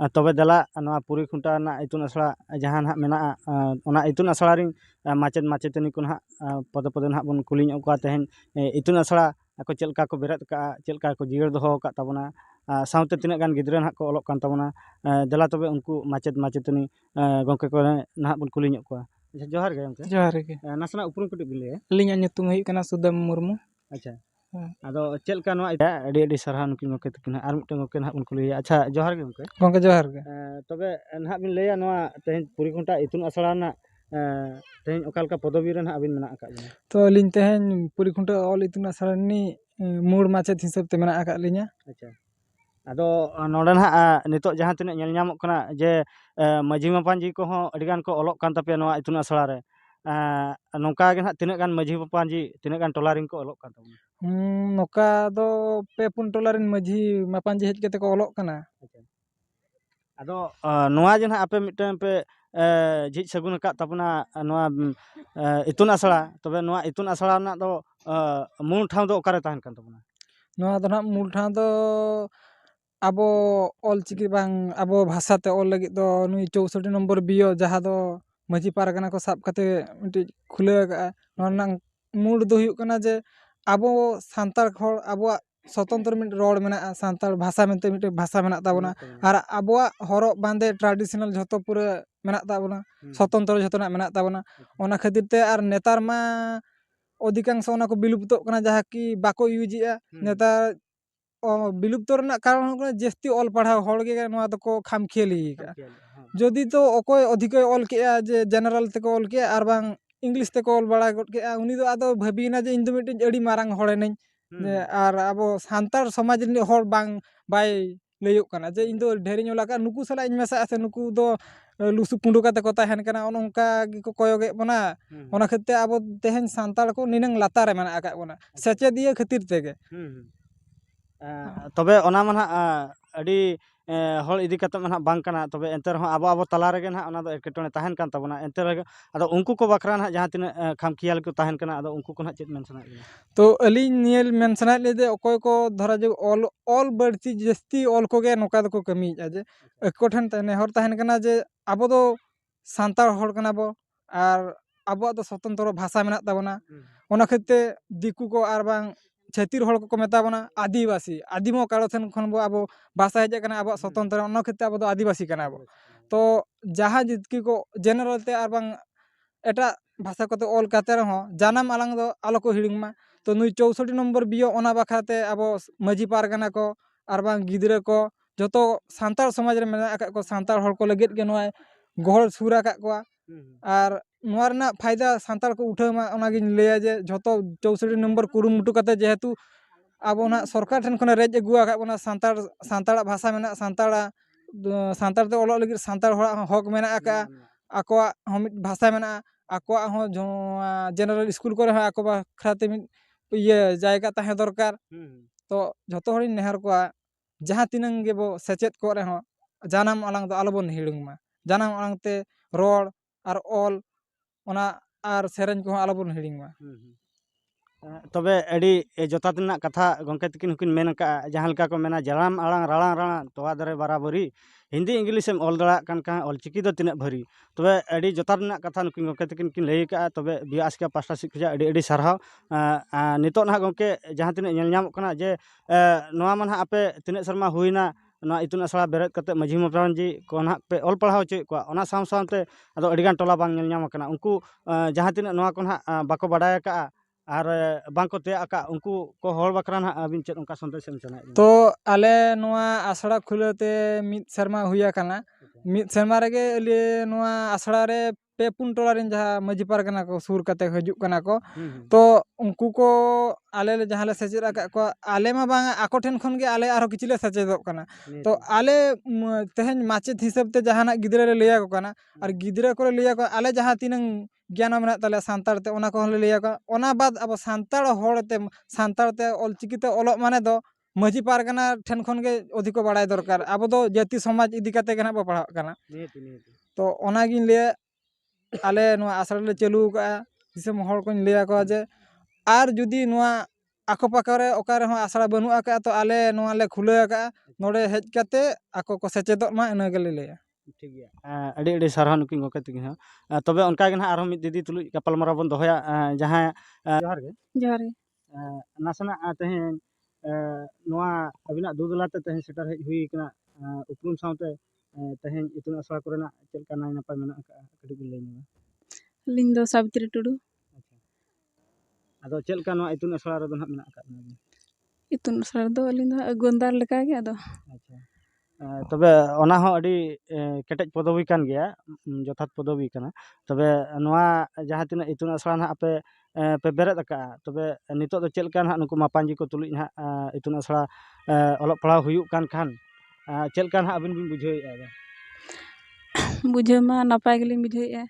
तबे दला नवा पुरी खुंटा ना इतुन आसड़ा जहां ना मेना ओना इतुन आसड़ा रिन माचेद माचेतनी को ना पद पद ना बन कुली ᱧᱚᱜ ᱠᱚᱣᱟ ᱛᱮᱦᱮᱧ इतुन आसड़ा ako चेलका को बेरत का चेलका को जियर दोहो का तबना साउते तिना गान गिद्रा ना को ऑलोक कान तबना दला तबे उनको माचेद माचेतनी गंके को ना बन कुली ᱧᱚᱜ ᱠᱚᱣᱟ जोहार गे गंके जोहार गे नासना उपरुम कटि बिले लिंगा ᱧᱩᱛᱩᱢ ᱦᱩᱭᱩᱜ ᱠᱟᱱᱟ सुदम मुर्मू अच्छा आदो चेलका नवा अडी अडी सरहा नुकिन गंके तकिन आर मिटन गंके ना बन कुली अच्छा जोहार गे गंके गंके जोहार गे तबे ना बिन लेया नवा तेहेन पुरी खुंटा इतुन आसड़ा ना तेहेन ओकालका पदवी रे ना अबिन मेना आका बिना तो लिंग तेहेन पुरी खुंटा ऑल इतुन आसड़ा नि मूड माचेद हिसाब ते मेना आका लिंगा अच्छा आदो नोडे ना नितो जहां तिना नेल ᱧᱟᱢᱚᱜ ᱠᱟᱱᱟ जे माझी मापांजी को हो अडिगान को ऑलोक कान तपे नवा इतुन आसड़ा रे नोका गे ना तिना गान माझी मापांजी तिना गान टोलारिन को ऑलोक कान तबना नोका दो पे पुन टोलारिन माझी मापांजी हेज केते को ऑलोक काना अच्छा आदो नवा जे ना आपे मिटन पे झिज सगुन का तबना नवा इतुन आसड़ा तबे नवा इतुन आसड़ा ना दो मूल ठाव दो ओकारे ताहन कान तबना नवा दो ना मूल ठाव दो आबो ऑल चिकी बांग आबो भाषा ते ऑल लगी दो नुई 64 नंबर बियो जहा दो माझी पारगना को साब कते मिटी खुले का मूल दो हुयुक कना जे आबो सांतार खोर आबो स्वतंत्र मिट रोड मेना सांतार भाषा मेनते मिटे भाषा मेना ताबना आर आबो हरो बांदे ट्रेडिशनल झतो पूरे मेना ताबना स्वतंत्र झतो ना मेना ताबना ओना खातिर ते आर नेतार मा अधिकांश ओना को बिलुप्त कना जहा की बाको यूजिया नेतार बिलुप्त रना कारण हो जस्ती ऑल पढ़ा होड़गे नवा तो को खाम खेली जदि तो अकोय अधिक ऑल के जे जनरल ते को ऑल के आर बांग इंग्लिश ते को ऑल बड़ा गट के उनी दो आदो भाबीना जे इन दो मिटे अडी मारांग होड़े नई आर आबो सांतार समाज नि होड़ बांग बाय लेयोक कना जे इन दो ढेरी ᱧᱚ लाका नुकु सला इन मेसा से नुकु दो लुसु पुंडु काते को ताहेन कना ओनका गी को कोयोगे बना ओना खते आबो तेहेन सांतार को निनंग लातारे मेना आका बना सचेदिया खातिर तेगे तबे ओना माना अडी हol इदी कते माना बांग काना तबे एंतर हो आबो आबो तला रेगे ना ओना दो एकेटोने ताहेन कान तबना एंतर आदो उनको को बकरा ना जहां तिना खामखियाल को ताहेन काना आदो उनको को ना चेत मेन सना तो अली नियल मेन सना ले दे ओकोय को धरा जो ऑल बड़ती जस्ती ऑल को गे नोका दो को कमी जे एकोठन तने हर ताहेन काना जे आबो दो सांतार हर काना बो आर आबो दो स्वतंत्र भाषा मेना ताबना ओना खते दिकु को आर बांग छेतिर हल को मेता बना आदिवासी आदिमो कालो थन खन बो आबो भाषा हेज कना आबो स्वतंत्र ओना खते आबो दो आदिवासी कना आबो तो जहां जितकी को जनरल ते आर बांग एटा भाषा को तो ऑल काते रहो जानम आलंग दो आलो को हिडिंगमा तो नुई 64 नंबर बियो ओना बाखाते आबो माझी पारगना को आर बांग गिदरे को जतो सांतार समाज रे मेना को सांतार हल को लगेत गे नोय गोहल सुरा का को आर नोरना फायदा सांतार को उठामा ओना गिन लेया जे जतो 64 नंबर कुरुमुटु कते जेहेतु आबो ना सरकार ठन खने रेज अगुआ का बना सांतार सांताड़ा भाषा मेना सांताड़ा सांतार ते ओलो लगी सांतार हक मेना का आकोआ हम भाषा मेना आकोआ हो जनरल स्कूल को आको बाखराते ये जायगा ताहे दरकार तो जतो हरि नेहर को जहां तिनंग गे बो सचेत को रे हो जानम आलंग दो आलोबन हिड़ुंगमा जानम आलंग ते रोड आर ऑल ओना आर सेरेंज को आलोबन हिड़िंगमा तबे अडी जोतातना कथा गंके तकिन हुकिन मेन का जहां लका को मेना जलाम आलांग राळा राळा तोवा दरे बराबरी हिंदी इंग्लिश एम ऑल दड़ा कान का ऑल चिकी दो तिना भरी तबे अडी जोतातना कथा नुकिन गंके तकिन किन लई का तबे बियास का पास्टा सिख जा अडी अडी सरहाव नितो ना गंके जहां तिना नेल ᱧᱟᱢᱚᱜ कना जे नोवा मन आपे तिना शर्मा हुइना ना इतुन आसड़ा बेरत कते माझी मापांजी को ना पे ऑल पढ़ाव चे को ओना साम सामते अदो अडिगान टोला बांग नेल ᱧᱟᱢ कना उनको जहां तिना नोवा को ना बाको बाडाय का आर बांको ते आका उनको को होल बकरा ना अबिन चेत उनका संदेश एम सना तो आले नोआ आसड़ा खुलते मित शर्मा हुया कना मित शर्मा रेगे ले नोआ आसड़ा रे पे पुन टोला रिन जहा माझी पारगना को सुर कते हजू कना को तो उनको को आले ले जहां ले सचेत आका को आले मा बांग आको ठेन खन गे आले आरो किचले सचेत कना तो आले तेहन माचेत हिसाब ते जहाना गिदरे ले लिया को कना और गिदरे को लिया को आले जहां तिनंग ज्ञान मेना ताले सांतार ते ओना को लिया को ओना बाद अब सांतार होड़ते सांतार ते ऑलचिकी ते ओलो माने दो माझी पारगना ठेन खन गे अधिक बाड़ाय दरकार अब दो जाति समाज इदी कते गना बो पढ़ा कना तो ओना गिन ले आले नुआ आसरा ले चालू का दिसम हर को लिया को जे आर जुदी नुआ ᱟᱠᱚ ᱯᱟᱠᱟ ᱨᱮ ᱚᱠᱟ ᱨᱮᱦᱚᱸ ᱟᱥᱲᱟ ᱵᱟᱹᱱᱩᱜ ᱟᱠᱟᱫᱼᱟ, ᱛᱚ ᱟᱞᱮ ᱱᱚᱣᱟ ᱞᱮ ᱠᱷᱩᱞᱟᱹᱣ ᱟᱠᱟᱫᱼᱟ, ᱱᱚᱰᱮ ᱦᱮᱡ ᱠᱟᱛᱮ ᱟᱠᱚ ᱠᱚ ᱥᱮᱪᱮᱫᱚᱜ ᱢᱟ, ᱤᱱᱟᱹ ᱜᱮᱞᱮ ᱞᱟᱹᱭᱟ᱾ ᱴᱷᱤक ᱜᱮᱭᱟ, ᱟᱹᱰᱤ ᱟᱹᱰᱤ ᱥᱟᱨᱦᱟᱣ ᱱᱩᱠᱤᱱ ᱜᱚᱢᱠᱮ ᱛᱟᱹᱠᱤᱱ ᱦᱚᱸ᱾ ᱛᱚᱵᱮ ᱚᱱᱠᱟ ᱜᱮ ᱱᱟᱦᱟᱜ ᱟᱨᱦᱚᱸ ᱢᱤᱫ ᱫᱤᱫᱤ ᱛᱩᱞᱩᱡ ᱜᱟᱯᱟᱞᱢᱟᱨᱟᱣ ᱵᱚᱱ ᱫᱚᱦᱚᱭᱟ, ᱡᱟᱦᱟᱸ ᱡᱚᱦᱟᱨ ᱜᱮ ᱡᱚᱦᱟᱨ ᱜᱮ᱾ ᱱᱟᱥᱮᱱᱟᱜ ᱛᱮᱦᱮᱧ ᱱᱚᱣᱟ ᱟᱹᱵᱤᱱᱟᱜ ᱫᱩᱫᱩᱞᱟᱛᱮ ᱛᱮᱦᱮᱧ ᱥᱮᱴᱮᱨ ᱦᱮᱡ ᱦᱩᱭ ᱠᱟᱱᱟ, ᱩᱯᱨᱩᱢ ᱥᱟᱶᱛᱮ ᱛᱮᱦᱮᱧ ᱤᱛᱩᱱ ᱟᱥᱲᱟ ᱠᱚᱨᱮᱱᱟᱜ ᱪᱮᱫ ᱞᱮᱠᱟ ᱱᱟᱭ ᱱᱟᱯᱟᱭ ᱢᱮᱱᱟᱜ ᱟᱠᱟᱫᱼᱟ, ᱠᱟᱹᱴᱤᱡ ᱵᱤᱱ ᱞᱟᱹᱭ ᱧᱚᱜᱟ? ᱟᱹᱞᱤᱧ ᱫᱚ ᱥᱟᱵᱤᱛᱨᱤ ᱴᱩᱰᱩ᱾ ᱟᱪᱪᱷᱟ, ᱟᱫᱚ ᱪᱮᱫ ᱞᱮᱠᱟ ᱱᱚᱣᱟ ᱤᱛᱩᱱ ᱟᱥᱲᱟ ᱨᱮᱫᱚ ᱱᱟᱦᱟᱜ ᱢᱮᱱᱟᱜ ᱟᱠᱟᱫ ᱵᱤᱱᱟ? ᱤᱛᱩᱱ ᱟᱥᱲᱟ ᱨᱮᱫᱚ ᱟᱹᱞᱤᱧ ᱫᱚ ᱟᱹᱜᱩᱣᱟᱹᱱᱫᱟᱨ ᱞᱮᱠᱟᱜᱮ ᱟᱫᱚ᱾ ᱟᱪᱪᱷᱟ, ᱛᱚᱵᱮ ᱚᱱᱟ ᱦᱚᱸ ᱟᱹᱰᱤ ᱠᱮᱴᱮᱡ ᱯᱚᱫᱚᱵᱤ ᱠᱟᱱ ᱜᱮᱭᱟ, ᱡᱚᱛᱷᱟᱛ ᱯᱚᱫᱚᱵᱤ ᱠᱟᱱᱟ᱾ ᱛᱚᱵᱮ ᱱᱚᱣᱟ ᱡᱟᱦᱟᱸ ᱛᱤᱱᱟᱹᱜ ᱤᱛᱩᱱ ᱟᱥᱲᱟ ᱱᱟᱦᱟᱜ ᱯᱮ ᱵᱮᱨᱮᱫ ᱟᱠᱟᱜᱼᱟ, ᱛᱚᱵᱮ ᱱᱤᱛᱚᱜ ᱫᱚ ᱪᱮᱫ ᱞᱮᱠᱟ ᱱᱟᱦᱟᱜ ᱱᱩᱠᱩ ᱢᱟᱯᱟᱝᱡᱤ ᱠᱚ ᱛᱩᱞᱩᱡ ᱱᱟᱦᱟᱜ ᱤᱛᱩᱱ ᱟᱥᱲᱟ ᱚᱞᱚᱜ ᱯᱟᱲᱦᱟᱣ ᱦᱩᱭᱩᱜ ᱠᱟᱱ ᱠᱷᱟᱱ ᱪᱮᱫ ᱞᱮᱠᱟ ᱱᱟᱦᱟᱜ ᱟᱹᱵᱤᱱ ᱵᱤᱱ ᱵᱩᱡᱷᱟᱹᱣᱮᱫᱼᱟ? ᱵᱩᱡᱷᱟᱹᱣ ᱢᱟ ᱱᱟᱯᱟᱭ ᱜᱮᱞᱤᱧ ᱵᱩᱡᱷᱟᱹᱣᱮᱫᱼᱟ᱾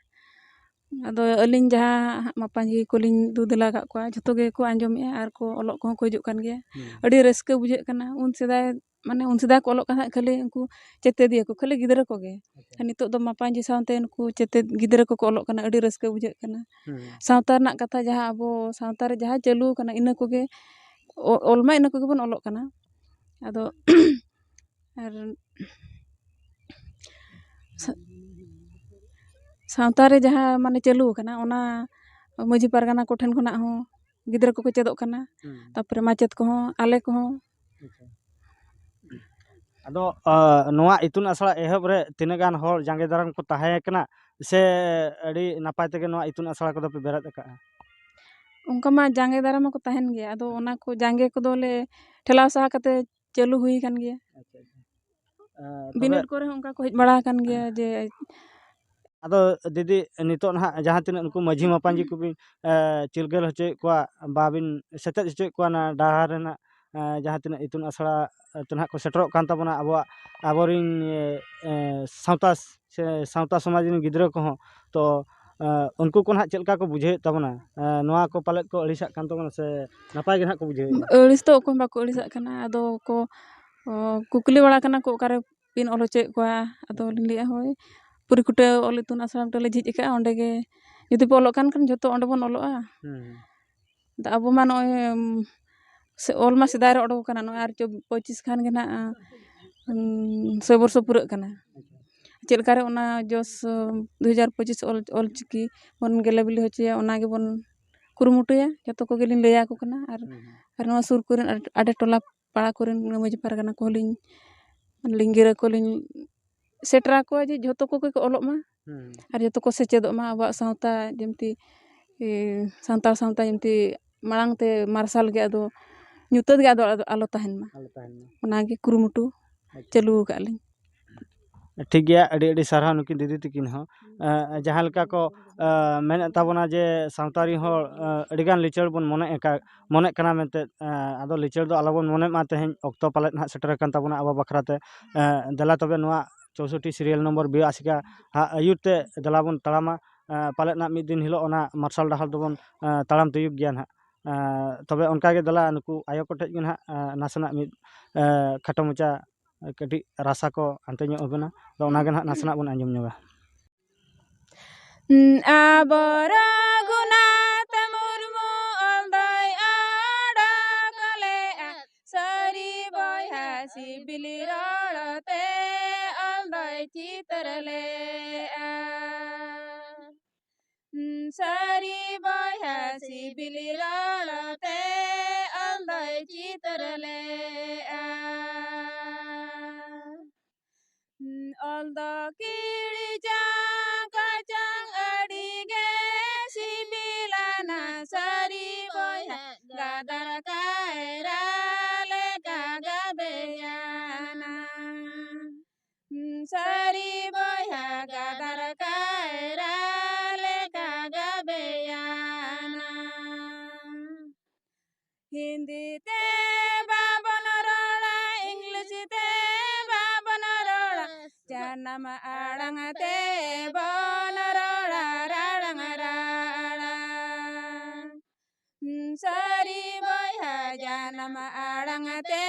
ᱟᱫᱚ ᱟᱹᱞᱤᱧ ᱡᱟᱦᱟᱸ ᱢᱟᱯᱟᱝᱡᱤ ᱠᱚᱞᱤᱧ ᱫᱩᱫᱮᱞᱟ ᱟᱠᱟᱫ ᱠᱚᱣᱟ, ᱡᱷᱚᱛᱚ ᱜᱮᱠᱚ ᱟᱸᱡᱚᱢᱮᱫᱼᱟ ᱟᱨ ᱠᱚ ᱚᱞᱚᱜ ᱠᱚᱦᱚᱸ ᱠᱚ ᱦᱤᱡᱩᱜ ᱠᱟᱱ ᱜᱮᱭᱟ᱾ ᱟᱹᱰᱤ ᱨᱟᱹᱥᱠᱟᱹ ᱵᱩᱡᱷᱟᱹᱜ ᱠᱟᱱᱟ᱾ ᱩᱱ ᱥᱮᱫᱟᱭ ᱠᱚ ᱚᱞᱚᱜ ᱠᱟᱱ ᱛᱟᱦᱮᱸᱫ ᱠᱷᱟᱹᱞᱤ ᱩᱱᱠᱩ ᱪᱮᱛᱮᱫᱤᱭᱟᱹ ᱠᱚ, ᱠᱷᱟᱹᱞᱤ ᱜᱤᱫᱽᱨᱟᱹ ᱠᱚᱜᱮ᱾ ᱟᱨ ᱱᱤᱛᱚᱜ ᱫᱚ ᱢᱟᱯᱟᱝᱡᱤ ᱥᱟᱶᱛᱮ ᱱᱩᱠᱩ ᱪᱮᱛᱮᱫ ᱜᱤᱫᱽᱨᱟᱹ ᱠᱚᱠᱚ ᱚᱞᱚᱜ ᱠᱟᱱᱟ, ᱟᱹᱰᱤ ᱨᱟᱹᱥᱠᱟᱹ ᱵᱩᱡᱷᱟᱹᱜ ᱠᱟᱱᱟ᱾ ᱥᱟᱶᱛᱟ ᱨᱮᱱᱟᱜ ᱠᱟᱛᱷᱟ ᱡᱟᱦᱟᱸ ᱟᱵᱚ ᱥᱟᱶᱛᱟ ᱨᱮ ᱡᱟᱦᱟᱸ ᱪᱟᱹᱞᱩ ᱠᱟᱱᱟ, ᱤᱱᱟᱹ ᱠᱚᱜᱮ ᱚᱞ ᱢᱟ ᱤᱱᱟᱹ ᱠᱚᱜᱮ ᱵᱚᱱ ᱚᱞᱚᱜ ᱠᱟᱱᱟ᱾ ᱟᱫᱚ ᱟᱨ ᱥᱟᱶᱛᱟ ᱨᱮ ᱡᱟᱦᱟᱸ ᱢᱟᱱᱮ ᱪᱟᱹᱞᱩ ᱟᱠᱟᱱᱟ, ᱚᱱᱟ ᱢᱟᱺᱡᱷᱤ ᱯᱟᱨᱜᱟᱱᱟ ᱠᱚᱴᱷᱮᱱ ᱠᱷᱚᱱᱟᱜ ᱦᱚᱸ ᱜᱤᱫᱽᱨᱟᱹ ᱠᱚᱠᱚ ᱪᱮᱫᱚᱜ ᱠᱟᱱᱟ, ᱛᱟᱨᱯᱚᱨᱮ ᱢᱟᱪᱮᱫ ᱠᱚᱦᱚᱸ, ᱟᱞᱮ ᱠᱚᱦᱚᱸ᱾ ᱟᱫᱚ ᱱᱚᱣᱟ ᱤᱛᱩᱱ ᱟᱥᱲᱟ ᱮᱦᱚᱵ ᱨᱮ ᱛᱤᱱᱟᱹᱜ ᱜᱟᱱ ᱦᱚᱲ ᱡᱟᱸᱜᱮ ᱫᱟᱨᱟᱢ ᱠᱚ ᱛᱟᱦᱮᱸ ᱠᱟᱱᱟ, ᱥᱮ ᱟᱹᱰᱤ ᱱᱟᱯᱟᱭ ᱛᱮᱜᱮ ᱱᱚᱣᱟ ᱤᱛᱩᱱ ᱟᱥᱲᱟ ᱠᱚᱫᱚ ᱯᱮ ᱵᱮᱨᱮᱫ ᱟᱠᱟᱜᱼᱟ? ᱚᱱᱠᱟ ᱢᱟ ᱡᱟᱸᱜᱮ ᱫᱟᱨᱟᱢ ᱢᱟᱠᱚ ᱛᱟᱦᱮᱱ ᱜᱮᱭᱟ, ᱟᱫᱚ ᱚᱱᱟ ᱠᱚ ᱡᱟᱸᱜᱮ ᱠᱚᱫᱚᱞᱮ ᱴᱷᱮᱞᱟᱣ ᱥᱟᱦᱟ ᱠᱟᱛᱮ ᱪᱟᱹᱞᱩ ᱦᱩᱭ ᱟᱠᱟᱱ ᱜᱮᱭᱟ᱾ ᱟᱪᱪᱷᱟ, ᱟᱪᱪᱷᱟ, ᱵᱤᱱᱤᱰ ᱠᱚᱨᱮ ᱦᱚᱸ ᱚᱱᱠᱟ ᱠᱚ ᱦᱮᱡ ᱵᱟᱲᱟ ᱟᱠᱟᱱ ᱜᱮᱭᱟ ᱡᱮ᱾ ᱟᱫᱚ ᱫᱤᱫᱤ ᱱᱤᱛᱚᱜ ᱱᱟᱦᱟᱜ ᱡᱟᱦᱟᱸ ᱛᱤᱱᱟᱹᱜ ᱱᱩᱠᱩ ᱢᱟᱺᱡᱷᱤ ᱢᱟᱯᱟᱝᱡᱤ ᱠᱚᱵᱤᱱ ᱪᱤᱨᱜᱟᱹᱞ ᱦᱚᱪᱚᱭᱮᱫ ᱠᱚᱣᱟ, ᱵᱟᱵᱤᱱ ᱥᱮᱴᱮᱨ ᱦᱚᱪᱚᱭᱮᱫ ᱠᱚᱣᱟ ᱚᱱᱟ ᱰᱟᱦᱟᱨ ᱨᱮᱱᱟᱜ, ᱡᱟᱦᱟᱸ ᱛᱤᱱᱟᱹᱜ ᱤᱛᱩᱱ ᱟᱥᱲᱟ ᱛᱮ ᱱᱟᱦᱟᱜ ᱠᱚ ᱥᱮᱴᱮᱨᱚᱜ ᱠᱟᱱ ᱛᱟᱵᱚᱱᱟ, ᱟᱵᱚᱨᱤᱱ ᱥᱟᱶᱛᱟ ᱥᱚᱢᱟᱡᱽ ᱨᱮᱱ ᱜᱤᱫᱽᱨᱟᱹ ᱠᱚᱦᱚᱸ, ᱛᱚ ᱩᱱᱠᱩ ᱠᱚ ᱱᱟᱦᱟᱜ ᱪᱮᱫ ᱞᱮᱠᱟ ᱠᱚ ᱵᱩᱡᱷᱟᱹᱣᱮᱫ ᱛᱟᱵᱚᱱᱟ? ᱱᱚᱣᱟ ᱠᱚ ᱯᱟᱞᱮᱫ ᱠᱚ ᱟᱹᱲᱤᱥᱟᱜ ᱠᱟᱱ ᱛᱟᱵᱚᱱᱟ, ᱥᱮ ᱱᱟᱯᱟᱭ ᱜᱮ ᱱᱟᱦᱟᱜ ᱠᱚ ᱵᱩᱡᱷᱟᱹᱣᱮᱫᱼᱟ? ᱟᱹᱲᱤᱥ ᱫᱚ ᱚᱠᱚᱭ ᱵᱟᱠᱚ ᱟᱹᱲᱤᱥᱟᱜ ᱠᱟᱱᱟ, ᱟᱫᱚ ᱠᱚ ᱠᱩᱠᱞᱤ ᱵᱟᱲᱟ ᱠᱟᱱᱟ ᱠᱚ, ᱚᱠᱟᱨᱮ ᱵᱤᱱ ᱚᱞ ᱦᱚᱪᱚᱭᱮᱫ ᱠᱚᱣᱟ? ᱟᱫᱚ ᱞᱤᱧ ᱞᱟᱹᱭᱮᱫᱼᱟ, ᱦᱳᱭ ᱯᱩᱨᱤᱠᱷᱩᱴᱟᱹ ᱚᱞ ᱤᱛᱩᱱ ᱟᱥᱲᱟ ᱢᱤᱫᱴᱮᱱ ᱞᱮ ᱡᱷᱤᱡ ᱟᱠᱟᱫᱼᱟ, ᱚᱸᱰᱮ ᱜᱮ ᱡᱩᱫᱤ ᱯᱮ ᱚᱞᱚᱜ ᱠᱟᱱ ᱠᱷᱟᱱ ᱡᱷᱚᱛᱚ ᱚᱸᱰᱮ ᱵᱚᱱ ᱚᱞᱚᱜᱼᱟ᱾ ᱟᱵᱚ ᱢᱟ ᱱᱚᱜᱼᱚᱭ ᱚᱞ ᱢᱟ ᱥᱮᱫᱟᱭ ᱨᱮ ᱚᱰᱚᱠ ᱟᱠᱟᱱᱟ, ᱱᱚᱜᱼᱚᱭ ᱟᱨ 25 ᱠᱷᱟᱱ ᱜᱮ ᱱᱟᱦᱟᱜ 100 ᱵᱚᱨᱥᱚ ᱯᱩᱨᱟᱹᱜ ᱠᱟᱱᱟ᱾ ᱪᱮᱫ ᱞᱮᱠᱟᱨᱮ ᱚᱱᱟ ᱡᱚᱥ 2025 ᱚᱞᱪᱤᱠᱤ ᱵᱚᱱ ᱜᱮᱞᱮ ᱵᱤᱞᱤ ᱦᱚᱪᱚᱭᱟ, ᱚᱱᱟ ᱜᱮᱵᱚᱱ ᱠᱩᱨᱩᱢᱩᱴᱩᱭᱟ᱾ ᱡᱚᱛᱚ ᱠᱚᱜᱮᱞᱤᱧ ᱞᱟᱹᱭᱟᱠᱚ ᱠᱟᱱᱟ, ᱟᱨ ᱱᱚᱣᱟ ᱥᱩᱨ ᱠᱚᱨᱮᱱ ᱟᱰᱮ ᱴᱚᱞᱟ ᱯᱟᱲᱟ ᱠᱚᱨᱮᱱ ᱢᱟᱺᱡᱷᱤ ᱯᱟᱨᱜᱟᱱᱟ ᱠᱚᱦᱚᱸ ᱜᱤᱨᱟᱹ ᱠᱚᱞᱤᱧ ᱥᱮᱴᱮᱨ ᱟᱠᱚᱣᱟ ᱡᱮ ᱡᱷᱚᱛᱚ ᱠᱚᱜᱮ ᱠᱚ ᱚᱞᱚᱜ ᱢᱟ, ᱟᱨ ᱡᱚᱛᱚ ᱠᱚ ᱥᱮᱪᱮᱫᱚᱜ ᱢᱟ᱾ ᱟᱵᱚᱣᱟᱜ ᱥᱟᱶᱛᱟ ᱡᱮᱢᱛᱤ ᱥᱟᱱᱛᱟᱲ ᱥᱟᱶᱛᱟ ᱡᱮᱢᱛᱤ ᱢᱟᱲᱟᱝ ᱛᱮ ᱢᱟᱨᱥᱟᱞ ᱜᱮ, ᱟᱫᱚ ᱧᱩᱛᱟᱹᱛ ᱜᱮ ᱟᱞᱚ ᱛᱟᱦᱮᱱ ᱢᱟ, ᱚᱱᱟᱜᱮ ᱠᱩᱨᱩᱢᱩᱴᱩ ᱪᱟᱹᱞᱩ ᱟᱠᱟᱫ ᱞᱤᱧ᱾ ᱴᱷᱤᱠ ᱜᱮᱭᱟ, ᱟᱹᱰᱤ ᱟᱹᱰᱤ ᱥᱟᱨᱦᱟᱣ ᱱᱩᱠᱤᱱ ᱫᱤᱫᱤ ᱛᱟᱹᱠᱤᱱ ᱦᱚᱸ, ᱡᱟᱦᱟᱸ ᱞᱮᱠᱟ ᱠᱚ ᱢᱮᱱᱮᱫ ᱛᱟᱵᱚᱱᱟ ᱡᱮ ᱥᱟᱶᱛᱟᱨᱤ ᱦᱚᱲ ᱟᱹᱰᱤᱜᱟᱱ ᱞᱤᱪᱟᱹᱲ ᱵᱚᱱ ᱢᱚᱱᱮᱜ ᱠᱟᱱᱟ ᱢᱮᱱᱛᱮ, ᱟᱫᱚ ᱞᱤᱪᱟᱹᱲ ᱫᱚ ᱟᱞᱚᱵᱚᱱ ᱢᱚᱱᱮᱜ ᱢᱟ᱾ ᱛᱮᱦᱮᱧ ᱚᱠᱛᱚ ᱯᱟᱞᱮᱫ ᱱᱟᱦᱟᱜ ᱥᱮᱴᱮᱨ ᱟᱠᱟᱱ ᱛᱟᱵᱚᱱᱟ ᱟᱵᱚ ᱵᱟᱠᱷᱨᱟᱛᱮ, ᱫᱮᱞᱟ ᱛᱚᱵᱮ ᱱᱚᱣᱟ 64 ᱥᱤᱨᱤᱭᱟᱞ ᱱᱚᱢᱵᱚᱨ ᱵᱤ-ᱟᱥᱤᱠᱟ ᱟᱹᱭᱩᱨ ᱛᱮ ᱫᱮᱞᱟ ᱵᱚᱱ ᱛᱟᱲᱟᱢᱟ, ᱯᱟᱞᱮᱫ ᱱᱟᱜ ᱢᱤᱫ ᱫᱤᱱ ᱦᱤᱞᱳᱜ ᱚᱱᱟ ᱢᱟᱨᱥᱟᱞ ᱰᱟᱦᱟᱨ ᱫᱚᱵᱚᱱ ᱛᱟᱲᱟᱢ ᱛᱤᱭᱳᱜ ᱜᱮᱭᱟ ᱱᱟᱦᱟᱜ᱾ ᱛᱚᱵᱮ ᱚᱱᱠᱟᱜᱮ ᱫᱮᱞᱟ ᱱᱩᱠᱩ ᱟᱭᱳ ᱠᱚᱴᱷᱮᱡ ᱜᱮ ᱱᱟᱦᱟᱜ ᱱᱟᱥᱮᱱᱟᱜ ᱢᱤᱫ ᱠᱷᱟᱴᱚ ᱢᱟᱪᱷᱟ ᱠᱟᱹᱴᱤᱡ ᱨᱟᱥᱟ ᱠᱚ ᱦᱟᱱᱛᱮ ᱧᱚᱜ ᱟᱵᱚᱱᱟ, ᱟᱫᱚ ᱚᱱᱟᱜᱮ ᱱᱟᱦᱟᱜ ᱱᱟᱥᱮᱱᱟᱜ ᱵᱚᱱ ᱟᱸᱡᱚᱢ ᱧᱚᱜᱟ᱾ ᱟᱵᱚ ᱨᱚᱜᱷᱩᱱᱟᱛᱷ ᱢᱩᱨᱢᱩ ᱚᱞ ᱫᱚᱭ ᱚᱰᱚᱠ ᱞᱮᱜᱼᱟ, ᱥᱟᱹᱨᱤ ᱵᱚᱭᱦᱟ ᱥᱤᱵᱤᱞ ᱨᱚᱲᱛᱮ ᱚᱞ ᱫᱚᱭ ᱪᱤᱛᱟᱹᱨ ᱞᱮᱜᱼᱟ᱾ ᱥᱟᱹᱨᱤ ᱵᱚᱭᱦᱟ ᱥᱤᱵᱤᱞ ᱨᱚᱲᱛᱮ ᱚᱞ ᱫᱚᱭ ᱪᱤᱛᱟᱹᱨ ᱞᱮᱜᱼᱟ᱾ ᱚᱞ ᱫᱚ ᱠᱤᱲᱤ ᱪᱟᱝ ᱠᱟᱪᱟᱝ ᱟᱹᱰᱤ ᱜᱮ ᱥᱤᱵᱤᱞᱟᱱᱟ, ᱥᱟᱹᱨᱤ ᱵᱚᱭᱦᱟ ᱜᱟᱫᱟᱨ ᱠᱟᱭᱨᱟ ᱞᱮᱠᱟ ᱜᱟᱵᱮᱭᱟᱱᱟ᱾ ᱥᱟᱹᱨᱤ ᱵᱚᱭᱦᱟ ᱜᱟᱫᱟᱨ ᱠᱟᱭᱨᱟ ᱞᱮᱠᱟ ᱜᱟᱵᱮᱭᱟᱱᱟ᱾ हिंदी ते बाबन रोड़ा, इंग्लिश ते बाबन रोड़ा, जानम आड़ंग ते बन रोड़ा, राड़ंग राड़ा। सारी बया जानम आड़ंग ते